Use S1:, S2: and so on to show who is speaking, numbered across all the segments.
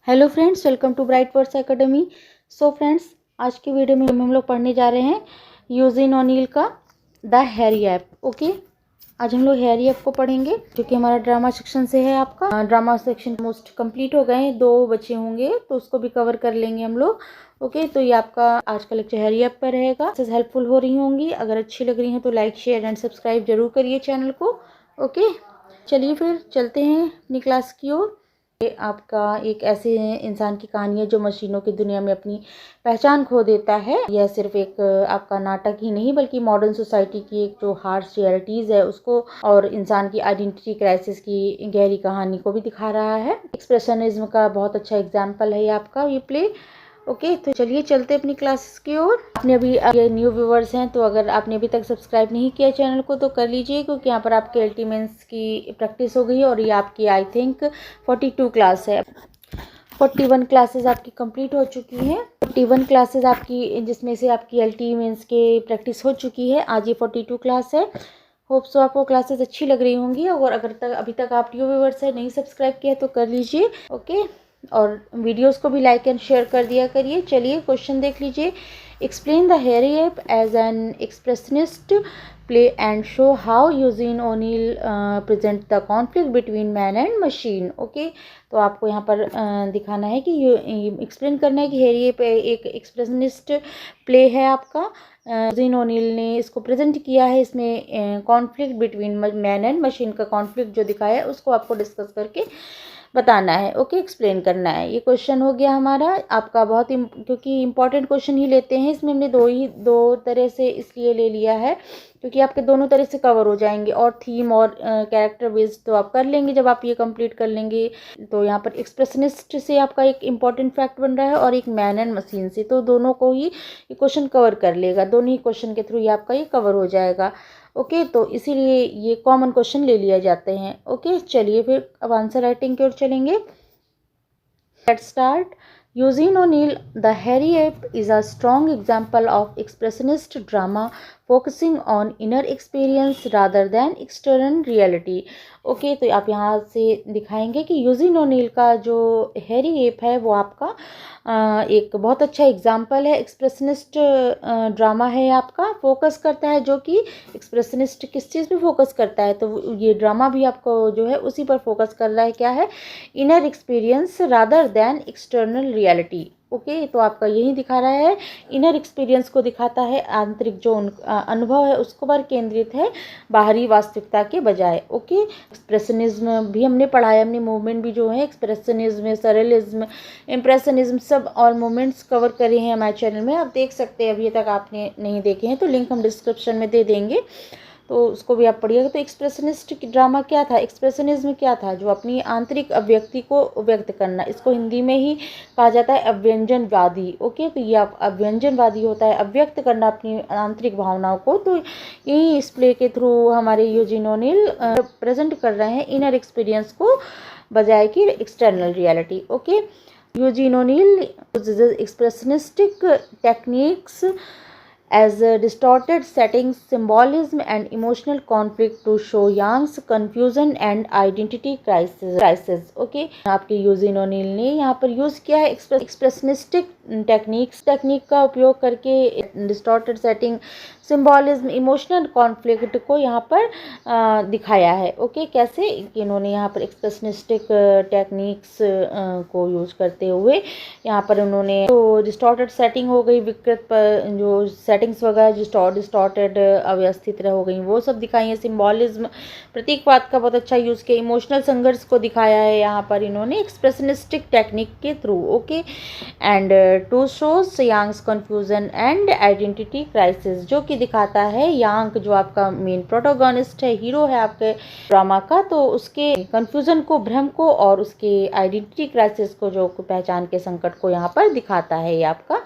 S1: Hello friends, welcome to bright words academy. So friends, आज की video में हम लोग पढ़ने जा रहे हैं यूजीन ओनील का द हैरी ऐप। ओके, आज हम लोग हैरी ऐप को पढ़ेंगे जो कि हमारा ड्रामा सेक्शन से है। आपका ड्रामा सेक्शन मोस्ट कंप्लीट हो गए हैं, 2 बचे होंगे तो उसको भी कवर कर लेंगे हम लोग। ओके, तो ये आपका आज का लेक्चर हैरी ऐप पर रहेगा। हेल्पफुल हो रही होंगी, अगर अच्छी लग रही हैं तो लाइक शेयर एंड सब्सक्राइब जरूर करिए चैनल को। ओके, चलिए फिर चलते हैं अपनी क्लास की ओर। ये आपका एक ऐसे इंसान की कहानी है जो मशीनों की दुनिया में अपनी पहचान खो देता है। यह सिर्फ एक आपका नाटक ही नहीं बल्कि मॉडर्न सोसाइटी की एक जो हार्श रियलिटीज़ है उसको और इंसान की आइडेंटिटी क्राइसिस की गहरी कहानी को भी दिखा रहा है। एक्सप्रेशनिज्म का बहुत अच्छा एग्जाम्पल है ये आपका ये प्ले। ओके, तो चलिए चलते अपनी क्लासेस की ओर। आपने अभी ये न्यू व्यूवर्स हैं तो अगर आपने अभी तक सब्सक्राइब नहीं किया चैनल को तो कर लीजिए, क्योंकि यहाँ पर आपके अल्टीमेंट्स की प्रैक्टिस हो गई है और ये आपकी आई थिंक 42 क्लास है। 41 क्लासेस आपकी कंप्लीट हो चुकी हैं। 41 क्लासेस आपकी, जिसमें से आपकी अल्टीमेंट्स के प्रैक्टिस हो चुकी है। आज ये 42 क्लास है। होप सो आपको क्लासेस अच्छी लग रही होंगी, और अगर अभी तक आप न्यू व्यूवर्स है, नहीं सब्सक्राइब किया तो कर लीजिए। ओके, और वीडियोस को भी लाइक एंड शेयर कर दिया करिए। चलिए क्वेश्चन देख लीजिए। Explain the hairy ape as an expressionist play and show how Eugene O'Neill present the conflict between man and machine. Okay, तो आपको यहाँ पर दिखाना है कि एक्सप्लेन करना है कि हैरी ऐप एक एक्सप्रेशनिस्ट प्ले है आपका। यूजीन ओनील ने इसको प्रेजेंट किया है। इसमें conflict between man and machine का कॉन्फ्लिक्ट जो दिखाया है उसको आपको डिस्कस करके बताना है। ओके, एक्सप्लेन करना है। ये क्वेश्चन हो गया हमारा आपका बहुत क्योंकि इंपॉर्टेंट क्वेश्चन ही लेते हैं इसमें। हमने दो तरह से इसलिए ले लिया है क्योंकि आपके दोनों तरह से कवर हो जाएंगे, और थीम और कैरेक्टर बेस्ड तो आप कर लेंगे जब आप ये कंप्लीट कर लेंगे। तो यहाँ पर एक्सप्रेशनिस्ट से आपका एक इम्पॉर्टेंट फैक्ट बन रहा है और एक मैन एंड मशीन से, तो दोनों को ही ये क्वेश्चन कवर कर लेगा। दोनों ही क्वेश्चन के थ्रू ये आपका ये कवर हो जाएगा। ओके, तो इसीलिए ये कॉमन क्वेश्चन ले लिए जाते हैं। ओके, चलिए फिर अब आंसर राइटिंग की ओर चलेंगे। Let's start. Eugene O'Neill, The Harry Ape is a strong example of expressionist drama focusing on inner experience rather than external reality. Okay, तो आप यहाँ से दिखाएंगे कि यूजिन ओनील का जो हैरी एप है वो आपका एक बहुत अच्छा एग्जाम्पल है। एक्सप्रेशनिस्ट ड्रामा है आपका, फोकस करता है, जो कि एक्सप्रेशनिस्ट किस चीज़ पे फोकस करता है, तो ये ड्रामा भी आपको जो है उसी पर फोकस कर रहा है। क्या है? Inner experience rather than external reality. Okay, तो आपका यही दिखा रहा है, इनर एक्सपीरियंस को दिखाता है, आंतरिक जो अनुभव है उसको पर केंद्रित है बाहरी वास्तविकता के बजाय। ओके, एक्सप्रेशनिज्म भी हमने पढ़ा है, हमने मूवमेंट भी जो है एक्सप्रेशनिज्म, सरेलिज्म, इम्प्रेशनिज्म सब और मूवमेंट्स कवर करे हैं हमारे चैनल में, आप देख सकते हैं। अभी तक आपने नहीं देखे हैं तो लिंक हम डिस्क्रिप्शन में दे देंगे, तो उसको भी आप पढ़िएगा। तो एक्सप्रेशनिस्ट ड्रामा क्या था, एक्सप्रेशनिज्म क्या था? जो अपनी आंतरिक अभिव्यक्ति को व्यक्त करना, इसको हिंदी में ही कहा जाता है अभ्यंजनवादी। ओके, तो ये अभ्यंजनवादी होता है, अभिव्यक्त करना अपनी आंतरिक भावनाओं को। तो यही इस प्ले के थ्रू हमारे यूजीन ओनील प्रेजेंट कर रहे हैं इनर एक्सपीरियंस को बजाय कि external reality. Okay, Eugene O'Neill expressionistic techniques as distorted settings, symbolism and emotional conflict to show Young's confusion and identity crisis. Okay, आपके यूजिन ओनील ने यहाँ पर यूज़ किया है एक्सप्रेशनिस्टिक टेक्निक का उपयोग करके distorted setting, symbolism, emotional conflict को यहाँ पर दिखाया है। ओके, कैसे? इन्होंने यहाँ पर एक्सप्रेशनिस्टिक टेक्निक्स को यूज करते हुए यहाँ पर उन्होंने जो डिस्टॉर्टेड सेटिंग हो गई, विकृत जो सेटिंग्स वगैरह डिस्टॉर्टेड अव्यवस्थित हो गई, वो सब दिखाई है। सिम्बॉलिज्म, प्रतीकवाद का बहुत अच्छा यूज़ किया। इमोशनल संघर्ष को दिखाया है यहाँ पर इन्होंने एक्सप्रेशनिस्टिक टेक्निक के through. Okay, and to shows Yank's confusion and identity crisis, जो कि दिखाता है यांग जो आपका मेन प्रोटोगोनिस्ट है, हीरो है आपके ड्रामा का, तो उसके कन्फ्यूजन को, भ्रम को और उसके आइडेंटिटी क्राइसिस को, जो पहचान के संकट को यहाँ पर दिखाता है ये आपका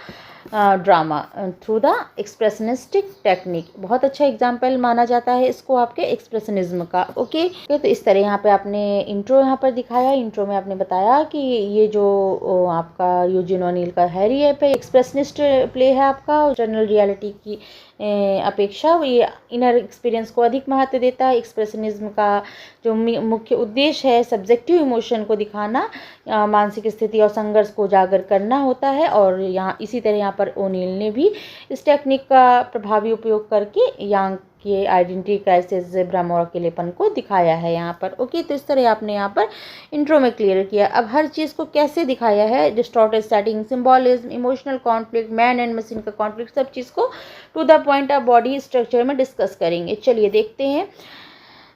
S1: drama through the expressionistic technique. बहुत अच्छा एग्जाम्पल माना जाता है इसको आपके एक्सप्रेशनिज्म का। ओके, तो इस तरह यहाँ पे आपने इंट्रो यहाँ पर दिखाया। इंट्रो में आपने बताया कि ये जो आपका यूजीन ओनील का हैरी ऐप है, एक्सप्रेशनिस्ट प्ले है आपका, जनरल रियलिटी की अपेक्षा ये इनर एक्सपीरियंस को अधिक महत्व देता है। एक्सप्रेशनिज्म का जो मुख्य उद्देश्य है सब्जेक्टिव इमोशन को दिखाना, मानसिक स्थिति और संघर्ष को उजागर करना होता है। और यहाँ इसी तरह यहाँ पर ओनील ने भी इस टेक्निक का प्रभावी उपयोग करके यांग के आइडेंटिटी क्राइसिस, भ्रम और अकेलेपन को दिखाया है यहाँ पर। ओके, तो इस तरह आपने यहाँ पर इंट्रो में क्लियर किया। अब हर चीज़ को कैसे दिखाया है, distorted setting, symbolism, emotional conflict, man and machine का कॉन्फ्लिक्ट, सब चीज़ को to the point of body structure में डिस्कस करेंगे। चलिए देखते हैं।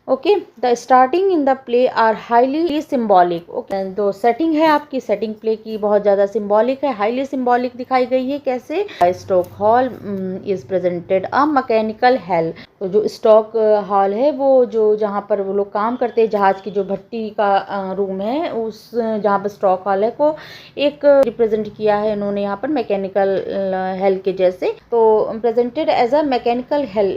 S1: Okay, the starting in the play are highly symbolic. Okay, तो सेटिंग है आपकी, सेटिंग प्ले की बहुत ज़्यादा सिम्बॉलिक है, हाईली सिम्बॉलिक दिखाई गई है। कैसे? Stock hall is presented a mechanical hello. तो जो स्टॉक हॉल है वो जो जहाँ पर वो लोग काम करते हैं, जहाज़ की जो भट्टी का रूम है, उस जहाँ पर स्टॉक हॉल है को एक रिप्रेजेंट किया है इन्होंने यहाँ पर मैकेनिकल हेल के जैसे। तो presented as a mechanical hell,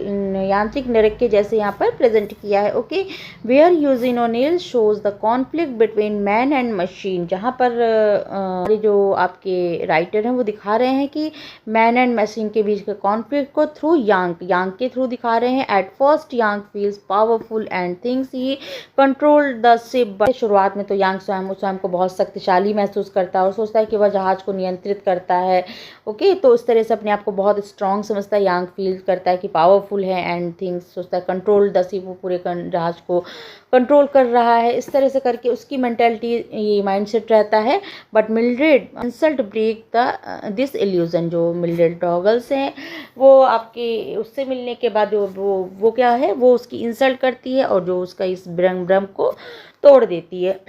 S1: यांत्रिक नरक के जैसे यहाँ पर प्रेजेंट किया है। Okay, where Eugene O'Neill shows the conflict between man and machine, जहाँ पर जो आपके राइटर हैं वो दिखा रहे हैं कि मैन एंड मशीन के बीच के कॉन्फ्लिक्ट को थ्रू यांग के थ्रू दिखा रहे हैं। At first Yang feels powerful and things he control the ship. शुरुआत में तो यांग स्वयं को बहुत शक्तिशाली महसूस करता है और सोचता है कि वह जहाज को नियंत्रित करता है। ओके, तो उस तरह से अपने आप को बहुत स्ट्रॉन्ग समझता है। यांग फील करता है कि पावरफुल है एंड थिंग्स सोचता है कंट्रोल द शिप, वो पूरे जहाज को कंट्रोल कर रहा है। इस तरह से करके उसकी मेंटालिटी, ये माइंडसेट रहता है। But Mildred insult break the this illusion, जो मिल्ड्रेड डॉगल्स हैं वो आपके उससे मिलने के बाद वो क्या है, वो उसकी इंसल्ट करती है और जो उसका इस भ्रम को तोड़ देती है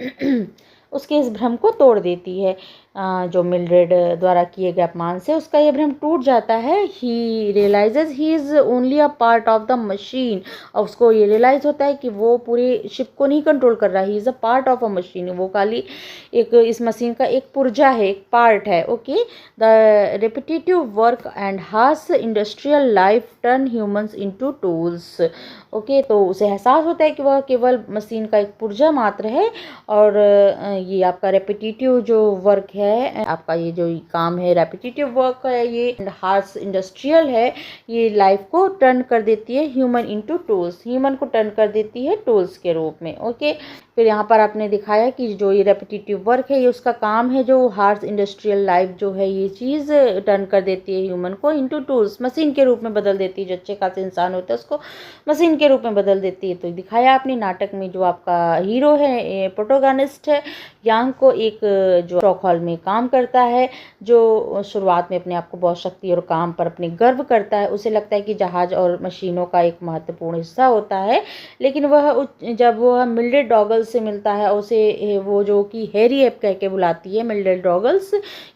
S1: उसके इस भ्रम को तोड़ देती है। जो मिल्ड्रेड द्वारा किए गए अपमान से उसका ये भ्रम टूट जाता है। He realises he is only a part of the machine, और उसको ये रियलाइज़ होता है कि वो पूरी शिप को नहीं कंट्रोल कर रहा है। He is a part of a machine, वो खाली एक इस मशीन का एक पुर्जा है, एक पार्ट है। Okay, the repetitive work and harsh industrial life turn humans into tools. Okay, तो उसे एहसास होता है कि वह केवल मशीन का एक पुर्जा मात्र है और ये आपका रेपिटेटिव जो वर्क है, आपका ये जो काम है रेपिटेटिव वर्क है, ये हार्श इंडस्ट्रियल है, ये लाइफ को टर्न कर देती है ह्यूमन इनटू टूल्स, ह्यूमन को टर्न कर देती है टूल्स के रूप में। ओके, फिर यहाँ पर आपने दिखाया कि जो ये रेपिटेटिव वर्क है ये उसका काम है, जो हार्श इंडस्ट्रियल लाइफ जो है ये चीज़ टर्न कर देती है ह्यूमन को इनटू टूल्स, मशीन के रूप में बदल देती है। जो अच्छे खासे इंसान होता है उसको मशीन के रूप में बदल देती है। तो दिखाया आपने नाटक में जो आपका हीरो है, प्रोटोगनिस्ट है, यांग को एक जो स्टॉकहोल्म में काम करता है, जो शुरुआत में अपने आप को बहुत शक्ति और काम पर अपने गर्व करता है, उसे लगता है कि जहाज और मशीनों का एक महत्वपूर्ण हिस्सा होता है। लेकिन वह जब वह मिल्ड्रेड डॉगल्स से मिलता है, उसे वो जो कि हैरी एप कह के बुलाती है मिल्ड्रेड डॉगल्स,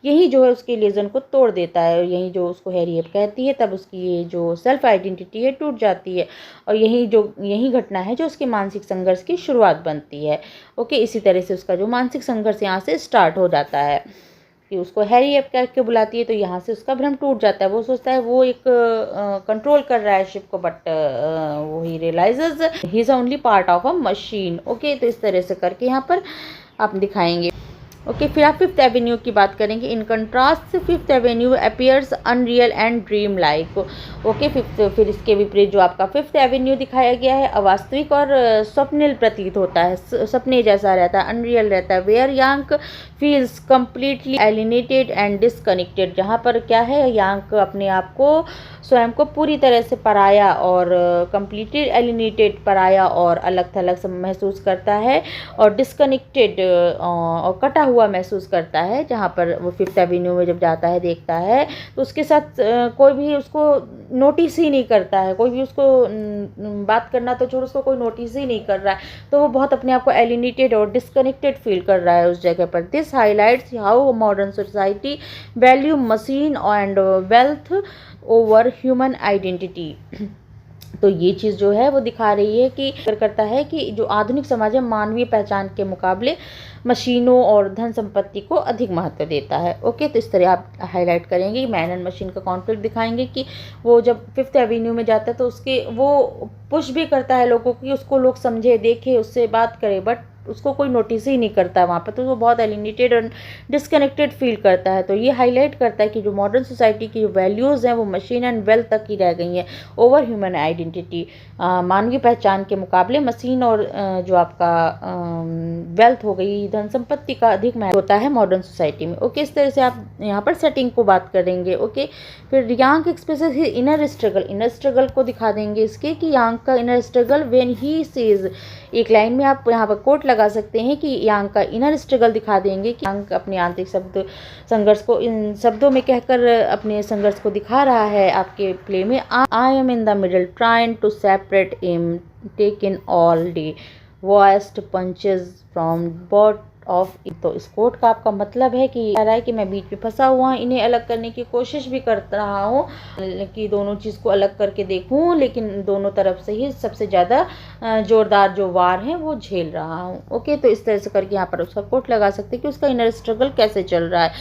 S1: यही जो है उसके इल्यूजन को तोड़ देता है। और यही जो उसको हैरी एप कहती है, तब उसकी ये जो सेल्फ आइडेंटिटी है टूट जाती है और यही घटना है जो उसके मानसिक संघर्ष की शुरुआत बनती है। ओके, इसी तरह से उसका जो मानसिक संघर्ष यहाँ से स्टार्ट हो जाता है कि उसको हैरी एप कह के बुलाती है, तो यहाँ से उसका भ्रम टूट जाता है। वो सोचता है वो एक कंट्रोल कर रहा है शिप को, बट वो he realises he is only part of a machine. Okay, तो इस तरह से करके यहाँ पर आप दिखाएंगे। ओके, फिर आप फिफ्थ एवेन्यू की बात करेंगे। In contrast fifth Avenue appears unreal and dream like. Okay, फिर इसके विपरीत जो आपका फिफ्थ एवेन्यू दिखाया गया है अवास्तविक और स्वप्निल प्रतीत होता है, सपने जैसा रहता है, अनरियल रहता है। Where Yank feels completely alienated and disconnected, जहाँ पर क्या है, यांग अपने आप को स्वयं को पूरी तरह से पराया और कम्प्लीटली एलिनेटेड, पराया और अलग थलग महसूस करता है और डिसकनेक्टेड और कटा हुआ महसूस करता है। जहाँ पर वो फिफ्थ एवेन्यू में जब जाता है, देखता है, तो उसके साथ कोई भी उसको नोटिस ही नहीं करता है, कोई भी उसको बात करना तो छोड़, उसको कोई नोटिस ही नहीं कर रहा है। तो वो बहुत अपने आप को एलिनेटेड और डिसकनेक्टेड फील कर रहा है उस जगह पर। This highlights how modern society value machine and wealth over human identity. तो ये चीज़ जो है वो दिखा रही है कि करता है कि जो आधुनिक समाज है मानवीय पहचान के मुकाबले मशीनों और धन संपत्ति को अधिक महत्व देता है। ओके, तो इस तरह आप हाईलाइट करेंगे, मैन एंड मशीन का कॉन्फ्लिक्ट दिखाएंगे कि वो जब फिफ्थ एवेन्यू में जाता है तो उसके वो पुश भी करता है लोगों की, उसको लोग समझे, देखे, उससे बात करें, बट उसको कोई नोटिस ही नहीं करता है वहाँ पर, तो वो बहुत एलिनेटेड और डिस्कनेक्टेड फील करता है। तो ये हाईलाइट करता है कि जो मॉडर्न सोसाइटी की जो वैल्यूज़ हैं वो मशीन एंड वेल्थ तक ही रह गई हैं ओवर ह्यूमन आइडेंटिटी। मानवीय पहचान के मुकाबले मशीन और जो आपका वेल्थ हो गई, धन संपत्ति का अधिक महत्व होता है मॉडर्न सोसाइटी में। ओके, इस तरह से आप यहाँ पर सेटिंग को बात करेंगे। ओके, फिर यांग एक्सप्रेसेस हिज इनर स्ट्रगल को दिखा देंगे इसके कि यांग का inner struggle when he says, एक लाइन में आप यहाँ पर कोट लगा सकते हैं कि यांग का इनर स्ट्रगल दिखा देंगे कि यांग अपने आंतरिक संघर्ष को इन शब्दों में कहकर अपने संघर्ष को दिखा रहा है आपके प्ले में। I am in the middle trying to separate M take in all day worst punches from bot of. तो इस कोट का आपका मतलब है कि कह रहा है कि मैं बीच में फंसा हुआ हूँ, इन्हें अलग करने की कोशिश भी कर रहा हूँ कि दोनों चीज़ को अलग करके देखूँ, लेकिन दोनों तरफ से ही सबसे ज़्यादा जोरदार जो वार है वो झेल रहा हूँ। ओके, तो इस तरह से करके यहाँ पर उसका कोट लगा सकते हैं कि उसका इनर स्ट्रगल कैसे चल रहा है।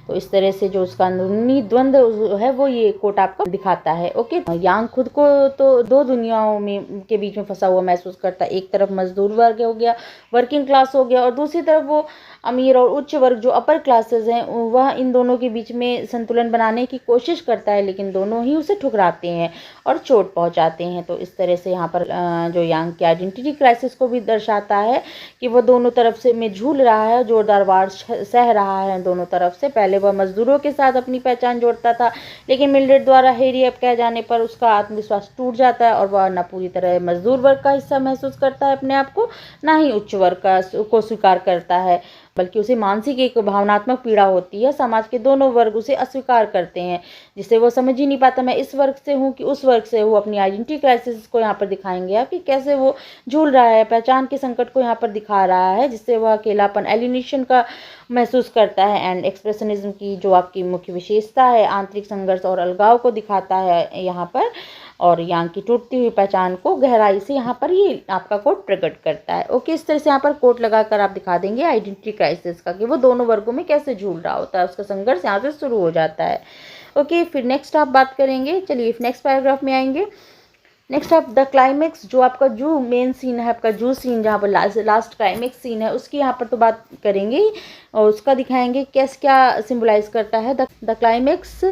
S1: तो इस तरह से जो उसका अंदरूनी द्वंद्व है वो ये कोट आपका दिखाता है। ओके, यांग खुद को तो दो दुनियाओं में के बीच में फंसा हुआ महसूस करता है। एक तरफ मजदूर वर्ग हो गया, वर्किंग क्लास हो गया, और दूसरी तरफ वो अमीर और उच्च वर्ग जो अपर क्लासेस हैं, वह इन दोनों के बीच में संतुलन बनाने की कोशिश करता है, लेकिन दोनों ही उसे ठुकराते हैं और चोट पहुंचाते हैं। तो इस तरह से यहाँ पर जो यांग की आइडेंटिटी क्राइसिस को भी दर्शाता है कि वह दोनों तरफ से में झूल रहा है, जोरदार वार सह रहा है दोनों तरफ से। पहले वह मजदूरों के साथ अपनी पहचान जोड़ता था, लेकिन मिल्ड्रेड द्वारा हेरी अप कह जाने पर उसका आत्मविश्वास टूट जाता है और वह न पूरी तरह मजदूर वर्ग का हिस्सा महसूस करता है अपने आप को, ना ही उच्च वर्ग को स्वीकार करता है, बल्कि उसे मानसिक एक भावनात्मक पीड़ा होती है। समाज के दोनों वर्ग उसे अस्वीकार करते हैं, जिससे वो समझ ही नहीं पाता मैं इस वर्ग से हूँ कि उस वर्ग से हूँ। अपनी आइडेंटिटी क्राइसिस को यहाँ पर दिखाएंगे आप कि कैसे वो झूल रहा है, पहचान के संकट को यहाँ पर दिखा रहा है, जिससे वह अकेलापन, एलिनेशन का महसूस करता है। एंड एक्सप्रेशनिज्म की जो आपकी मुख्य विशेषता है, आंतरिक संघर्ष और अलगाव को दिखाता है यहाँ पर, और यांग की टूटती हुई पहचान को गहराई से यहाँ पर ये आपका कोट प्रकट करता है। ओके, इस तरह से यहाँ पर कोट लगाकर आप दिखा देंगे आइडेंटिटी क्राइसिस का कि वो दोनों वर्गों में कैसे झूल रहा होता है, उसका संघर्ष यहाँ से शुरू हो जाता है। ओके, फिर नेक्स्ट आप बात करेंगे, चलिए नेक्स्ट पैराग्राफ में आएंगे। नेक्स्ट आप द क्लाइमेक्स, जो आपका जो मेन सीन है, आपका जो सीन जहाँ पर लास्ट क्लाइमेक्स सीन है, उसकी यहाँ पर तो बात करेंगे और उसका दिखाएंगे कैसे क्या सिंबलाइज करता है। The climax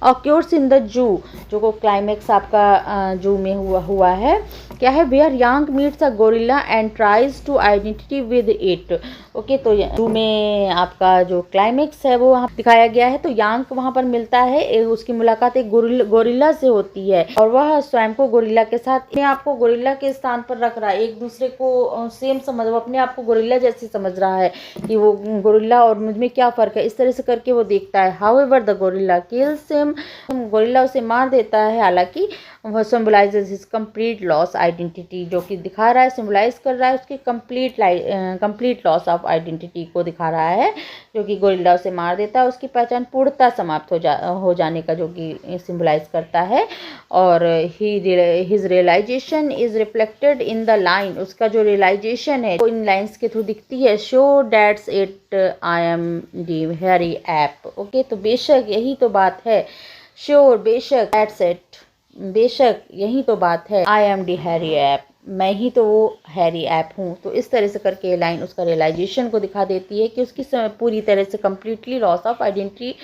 S1: occurs in the zoo, जो को क्लाइमेक्स आपका जू में हुआ है क्या है, where Yank meets a gorilla and tries to identity with it. Okay, तो जू में आपका जो क्लाइमेक्स है वो वहाँ दिखाया गया है। तो यांग वहाँ पर मिलता है, उसकी मुलाकात एक गोरिल्ला से होती है और वह स्वयं को गोरिल्ला के साथ अपने आप को गोरिल्ला के स्थान पर रख रहा है, एक दूसरे को सेम समझ, वो अपने आप को गोरिल्ला जैसे समझ रहा है कि वो गोरिल्ला और मुझ में क्या फ़र्क है, इस तरह से करके वो देखता है। However the gorilla kills him, gorilla उसे मार देता है, हालांकि वह symbolises his complete loss identity, जो कि दिखा रहा है, सिंबलाइज कर रहा है उसकी कंप्लीट लॉस ऑफ आइडेंटिटी को दिखा रहा है, जो कि गोरिल्ला उसे मार देता है, उसकी पहचान पूर्णतः समाप्त हो जाने का जो कि सिंबलाइज करता है। और his realisation is reflected in the line, उसका जो रियलाइजेशन है वो इन लाइन्स के थ्रू दिखती है। So that's it I am the Harry app. Okay, तो बेशक यही तो बात है, श्योर, बेशक, दैट्स इट, बेशक यही तो बात है, I am the Harry app, मैं ही तो वो हैरी ऐप हूँ। तो इस तरह से करके ये लाइन उसका रियलाइजेशन को दिखा देती है कि उसकी पूरी तरह से कम्प्लीटली लॉस ऑफ आइडेंटिटी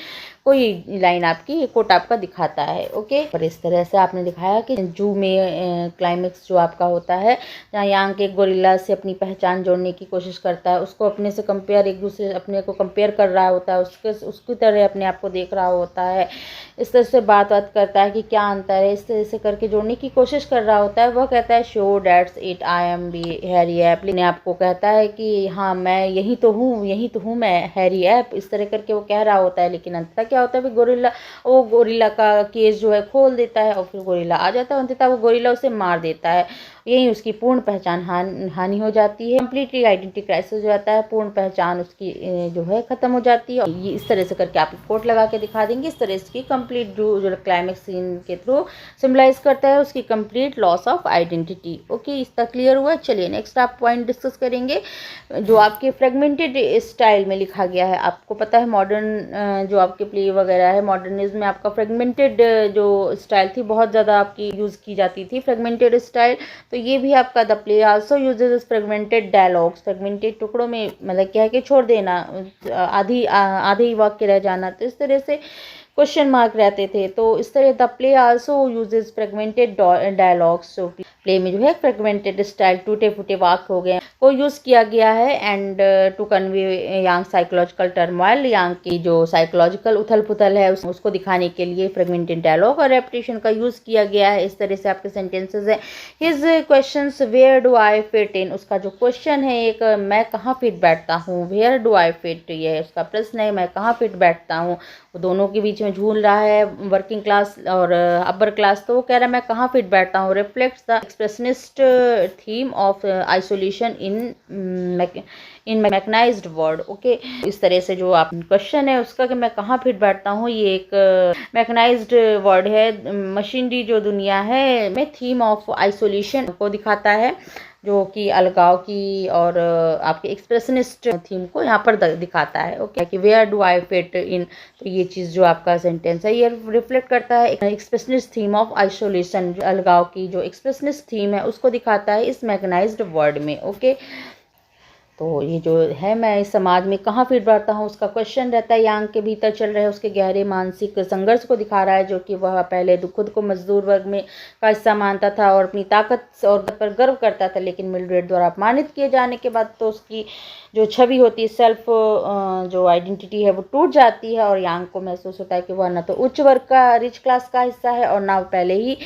S1: को ये लाइन आपकी कोट आपका दिखाता है। ओके, पर इस तरह से आपने दिखाया कि जू में क्लाइमेक्स जो आपका होता है, जहाँ यांग के गोरिल्ला से अपनी पहचान जोड़ने की कोशिश करता है, उसको अपने से कंपेयर, एक दूसरे अपने को कंपेयर कर रहा होता है, उसकी तरह अपने आप को देख रहा होता है, इस तरह से बात करता है कि क्या अंतर है, इस तरह से करके जोड़ने की कोशिश कर रहा होता है। वह कहता है so that's it I am be hairy ape, लेकिन आपको कहता है कि हाँ मैं यही तो हूँ मैं हैरी ऐप, इस तरह करके वो कह रहा होता है। लेकिन अंततः क्या होता है, वो गोरिल्ला का केस जो है खोल देता है और फिर गोरिल्ला आ जाता है, अंततः वो गोरिल्ला उसे मार देता है, यही उसकी पूर्ण पहचान हानि हो जाती है, कंप्लीटली आइडेंटिटी क्राइसिस हो जाता है, पूर्ण पहचान उसकी जो है ख़त्म हो जाती है। और ये इस तरह से करके आप कोट लगा के दिखा देंगे, इस तरह से कंप्लीट जो क्लाइमेक्स सीन के थ्रू सिम्बलाइज करता है उसकी complete loss of identity. Okay, इसका क्लियर हुआ। चलिए नेक्स्ट आप पॉइंट डिस्कस करेंगे जो आपके फ्रेगमेंटेड स्टाइल में लिखा गया है। आपको पता है मॉडर्न जो आपके प्ले वगैरह है, मॉडर्निज्म में आपका फ्रेगमेंटेड जो स्टाइल थी बहुत ज़्यादा आपकी यूज़ की जाती थी, फ्रेगमेंटेड स्टाइल, तो ये भी आपका the play also uses fragmented dialogues, fragmented टुकड़ों में मतलब क्या है कि छोड़ देना, आधे ही वाक्य रह जाना, तो इस तरह से क्वेश्चन मार्क रहते थे। तो इस तरह the play also uses fragmented dialogues, जो प्ले में जो है फ्रेगमेंटेड स्टाइल, टूटे फूटे वाक्य हो गए को यूज़ किया गया है। And to convey Yank psychological turmoil, Yank की जो साइकोलॉजिकल उथल पुथल है उसको दिखाने के लिए फ्रेगमेंटेड डायलॉग और रेपिटेशन का यूज़ किया गया है। इस तरह से आपके सेंटेंसेस है। His questions where do I fit in, उसका जो क्वेश्चन है एक, मैं कहाँ फिट बैठता हूँ, वेयर डू आई फिट, ये उसका प्रश्न है, मैं कहाँ फिट बैठता हूँ। वो दोनों के बीच में झूल रहा है, वर्किंग क्लास और अपर क्लास, तो वो कह रहा है मैं कहाँ फिट बैठता हूँ। Reflects the expressionist theme of isolation in mechanised word. Okay, इस तरह से जो आप क्वेश्चन है उसका कि मैं कहाँ फिट बैठता हूँ, ये एक मैकनाइज्ड वर्ड है, मशीनरी जो दुनिया है में थीम ऑफ आइसोलेशन को दिखाता है, जो कि अलगाव की और आपके एक्सप्रेशनिस्ट थीम को यहाँ पर दिखाता है। ओके, कि where do I fit in, तो ये चीज़ जो आपका सेंटेंस है ये रिफ्लेक्ट करता है एक्सप्रेशनिस्ट थीम ऑफ आइसोलेशन, अलगाव की जो एक्सप्रेशनिस्ट थीम है उसको दिखाता है इस मैकनाइज्ड वर्ड में। ओके, तो ये जो है मैं इस समाज में कहाँ फिट बैठता हूँ, उसका क्वेश्चन रहता है, यांग के भीतर चल रहे उसके गहरे मानसिक संघर्ष को दिखा रहा है, जो कि वह पहले खुद को मजदूर वर्ग में का हिस्सा मानता था और अपनी ताकत और पर गर्व करता था, लेकिन मिल्ड्रेड द्वारा अपमानित किए जाने के बाद तो उसकी जो छवि होती है, सेल्फ जो आइडेंटिटी है वो टूट जाती है और यांग को महसूस होता है कि वह न तो उच्च वर्ग का रिच क्लास का हिस्सा है और ना पहले ही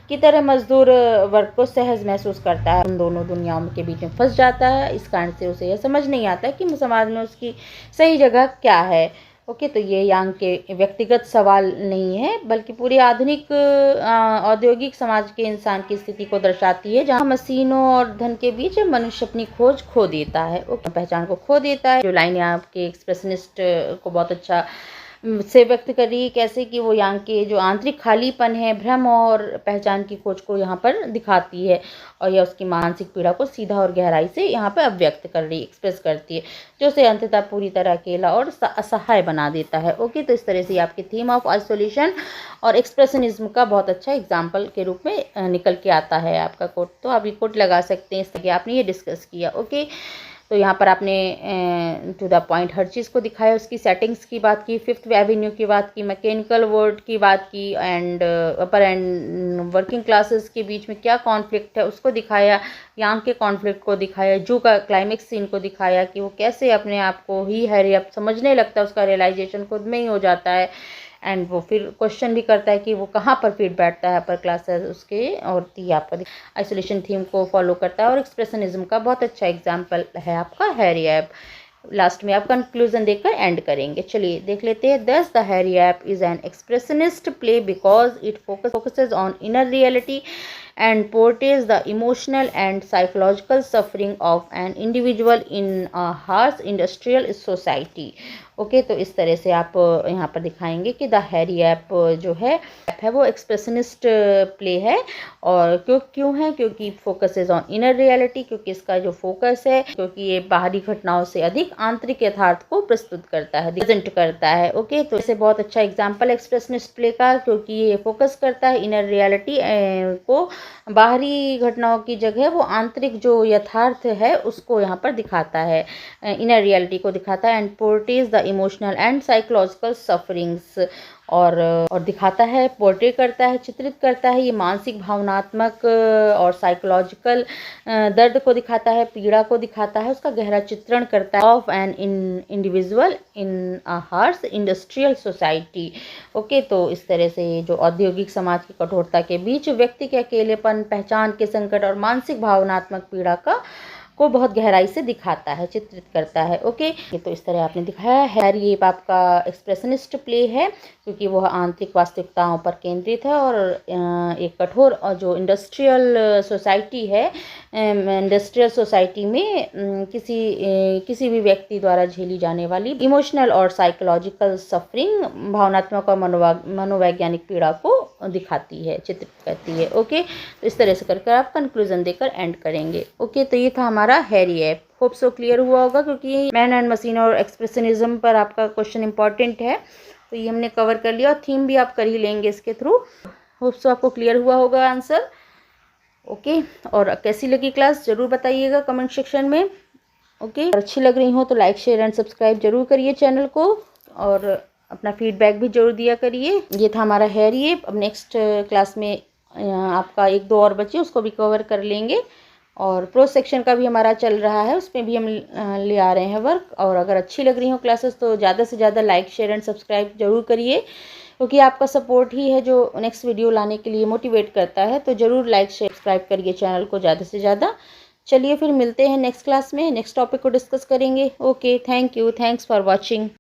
S1: की तरह मजदूर वर्ग को सहज महसूस करता है। उन दोनों दुनियाओं के बीच में फंस जाता है। इस कारण से उसे यह समझ नहीं आता कि समाज में उसकी सही जगह क्या है। ओके, तो ये यांग के व्यक्तिगत सवाल नहीं है, बल्कि पूरी आधुनिक औद्योगिक समाज के इंसान की स्थिति को दर्शाती है, जहाँ मशीनों और धन के बीच मनुष्य अपनी खोज खो देता है, पहचान को खो देता है। जो लाइन आपके एक्सप्रेशनिस्ट को बहुत अच्छा से व्यक्त कर रही है, कैसे कि वो यांग के जो आंतरिक खालीपन है, भ्रम और पहचान की खोज को यहाँ पर दिखाती है, और यह उसकी मानसिक पीड़ा को सीधा और गहराई से यहाँ पर अभिव्यक्त कर रही, एक्सप्रेस करती है, जो उसे अंततः पूरी तरह अकेला और असहाय बना देता है। ओके, तो इस तरह से आपकी थीम ऑफ आइसोलेशन और एक्सप्रेशनिज्म का बहुत अच्छा एग्जाम्पल के रूप में निकल के आता है आपका कोट। तो आप ये कोट लगा सकते हैं, इसलिए आपने ये डिस्कस किया। ओके, तो यहाँ पर आपने टू द पॉइंट हर चीज़ को दिखाया, उसकी सेटिंग्स की बात की, फिफ्थ एवेन्यू की बात की, मैकेनिकल वर्ड की बात की, and upper and working classes के बीच में क्या कॉन्फ्लिक्ट है उसको दिखाया, यांग के कॉन्फ्लिक्ट को दिखाया, जू का क्लाइमेक्स सीन को दिखाया कि वो कैसे अपने आप को ही हैरी अब समझने लगता है, उसका रियलाइजेशन खुद में ही हो जाता है, एंड वो फिर क्वेश्चन भी करता है कि वो कहाँ पर फिट बैठता है अपर क्लासेस उसके, और आपका आइसोलेशन थीम को फॉलो करता है। और एक्सप्रेशनिज्म का बहुत अच्छा एग्जाम्पल है आपका हैरी ऐप। लास्ट में आप कंक्लूजन देकर एंड करेंगे। चलिए देख लेते हैं। दस the hairy app is an expressionist play because it focuses on inner reality and portrays the emotional and psychological suffering of an individual in a harsh industrial society। Okay, तो इस तरह से आप यहाँ पर दिखाएंगे कि द हैरी ऐप जो है वो एक्सप्रेशनिस्ट प्ले है। और क्यों है, क्योंकि फोकसेज ऑन इनर रियलिटी, क्योंकि इसका जो फोकस है, क्योंकि ये बाहरी घटनाओं से अधिक आंतरिक यथार्थ को प्रस्तुत करता है, प्रेजेंट करता है। ओके, तो इसे बहुत अच्छा एग्जाम्पल एक्सप्रेशनिस्ट प्ले का, क्योंकि ये फोकस करता है इनर रियलिटी को, बाहरी घटनाओं की जगह वो आंतरिक जो यथार्थ है उसको यहाँ पर दिखाता है, इनर रियलिटी को दिखाता है। And portrays the emotional and psychological sufferings, और दिखाता है, पोर्ट्रे करता है, चित्रित करता है, ये मानसिक भावनात्मक और साइकोलॉजिकल दर्द को दिखाता है, पीड़ा को दिखाता है, उसका गहरा चित्रण करता है of an individual in a harsh industrial society. Okay, तो इस तरह से जो औद्योगिक समाज की कठोरता के बीच व्यक्ति के अकेलेपन, पहचान के संकट और मानसिक भावनात्मक पीड़ा को बहुत गहराई से दिखाता है, चित्रित करता है। ओके, तो इस तरह आपने दिखाया है। ये आपका एक्सप्रेशनिस्ट प्ले है, क्योंकि वह आंतरिक वास्तविकताओं पर केंद्रित है और एक कठोर और जो इंडस्ट्रियल सोसाइटी है, इंडस्ट्रियल सोसाइटी में किसी भी व्यक्ति द्वारा झेली जाने वाली इमोशनल और साइकोलॉजिकल सफरिंग, भावनात्मक और मनोवैज्ञानिक पीड़ा को दिखाती है, चित्रित करती है। ओके, तो इस तरह से करके आप कंक्लूजन देकर एंड करेंगे। ओके, तो ये था हमारा Harry app. Hope so clear हुआ होगा, क्योंकि मैन एंड मशीन और एक्सप्रेशनिज्म पर आपका क्वेश्चन इंपॉर्टेंट है, तो ये हमने कवर कर लिया और थीम भी आप कर ही लेंगे इसके थ्रू। होप सो आपको क्लियर हुआ होगा आंसर। ओके, और कैसी लगी क्लास ज़रूर बताइएगा कमेंट सेक्शन में। ओके, और अच्छी लग रही हो तो लाइक शेयर एंड सब्सक्राइब जरूर करिए चैनल को, और अपना फीडबैक भी जरूर दिया करिए। ये था हमारा हेयर ये। अब नेक्स्ट क्लास में आपका 1-2 और बच्चे उसको भी कवर कर लेंगे, और प्रो सेक्शन का भी हमारा चल रहा है, उसमें भी हम ले आ रहे हैं वर्क। और अगर अच्छी लग रही हो क्लासेस तो ज़्यादा से ज़्यादा लाइक शेयर एंड सब्सक्राइब जरूर करिए, क्योंकि आपका सपोर्ट ही है जो नेक्स्ट वीडियो लाने के लिए मोटिवेट करता है। तो ज़रूर लाइक शेयर सब्सक्राइब करिए चैनल को ज़्यादा से ज़्यादा। चलिए फिर मिलते हैं नेक्स्ट क्लास में, नेक्स्ट टॉपिक को डिस्कस करेंगे। Okay, thank you, thanks for watching.